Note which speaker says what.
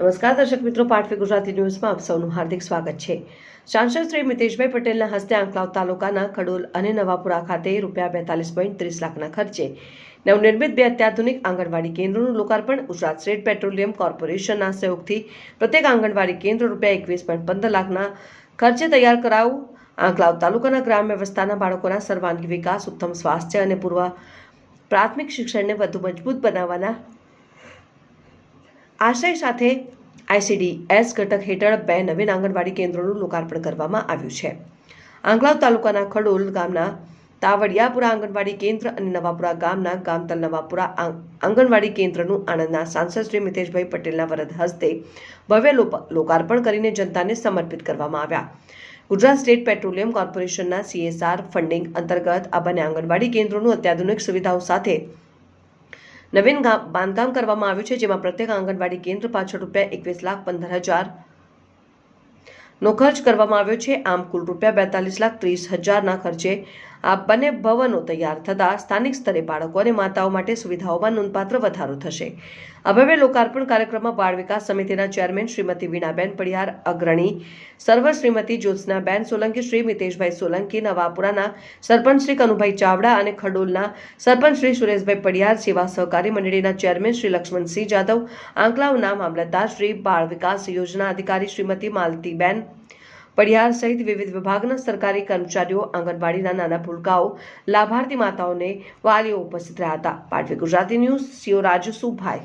Speaker 1: નમસ્કાર દર્શક મિત્રો, પાટવી ગુજરાતી ન્યૂઝમાં આપ સૌનું હાર્દિક સ્વાગત છે। સાંસદ શ્રી મિતેશભાઈ પટેલના હસ્તે આંકલાવ તાલુકાના ખડોલ અને નવાપુરા ખાતે ₹42.30 લાખના ખર્ચે નવનિર્મિત 2 અત્યાધુનિક આંગણવાડી કેન્દ્રોનું લોકાર્પણ। ગુજરાત સ્ટેટ પેટ્રોલિયમ કોર્પોરેશનના સહયોગથી પ્રત્યેક આંગણવાડી કેન્દ્ર ₹21.15 લાખના ખર્ચે તૈયાર કરાયું। આંકલાવ તાલુકાના ગ્રામ્ય વિસ્તારના બાળકોના સર્વાંગી વિકાસ, ઉત્તમ સ્વાસ્થ્ય અને પૂર્વ પ્રાથમિક શિક્ષણને વધુ મજબૂત બનાવવાના આશય સાથે ICDS ઘટક હેઠળ 2 નવીન આંગણવાડી કેન્દ્રોનું લોકાર્પણ કરવામાં આવ્યું છે। આંકલાવ તાલુકાના ખડોલ ગામના તાવડિયાપુરા આંગણવાડી કેન્દ્ર અને નવાપુરા ગામના ગામતલ નવાપુરા આંગણવાડી કેન્દ્રનું આણંદના સાંસદ શ્રી મિતેશભાઈ પટેલના વરદ હસ્તે ભવ્ય લોકાર્પણ કરીને જનતાને સમર્પિત કરવામાં આવ્યા। ગુજરાત સ્ટેટ પેટ્રોલિયમ કોર્પોરેશનના CSR ફંડિંગ અંતર્ગત આ બંને આંગણવાડી કેન્દ્રોનું અત્યાધુનિક સુવિધાઓ સાથે નવીન બાંધકામ કરવામાં આવ્યું છે, જેમાં પ્રત્યેક આંગણવાડી કેન્દ્ર પાછળ ₹21,15,000 નો ખર્ચ કરવામાં આવ્યો છે। આમ કુલ ₹42,30,000ના ખર્ચે આ બંને ભવનો તૈયાર થતા સ્થાનિક સ્તરે બાળકો અને માતાઓ માટે સુવિધાઓમાં નોંધપાત્ર વધારો થશે। આ ભવ્ય લોકાર્પણ કાર્યક્રમમાં બાળ વિકાસ સમિતિના ચેરમેન શ્રીમતી વીણાબેન પડિયાર, અગ્રણી સર્વર શ્રીમતી જ્યોત્સનાબેન સોલંકી, શ્રી મિતેશભાઈ સોલંકી, નવાપુરાના સરપંચ શ્રી કનુભાઈ ચાવડા અને ખડોલના સરપંચ શ્રી સુરેશભાઈ પડિયાર, સેવા સહકારી મંડળીના ચેરમેન શ્રી લક્ષ્મણસિંહ જાદવ, આંકલાવના મામલતદાર શ્રી, બાળ વિકાસ યોજના અધિકારી શ્રીમતી માલતીબેન પડિયાર સહિત વિવિધ વિભાગના સરકારી કર્મચારીઓ, આંગણવાડીના નાના ભૂલકાઓ, લાભાર્થી માતાઓને વાલીઓ ઉપસ્થિત રહ્યા હતા। પાટવી ગુજરાતી ન્યૂઝ, સીઓ રાજુસુભાઈ।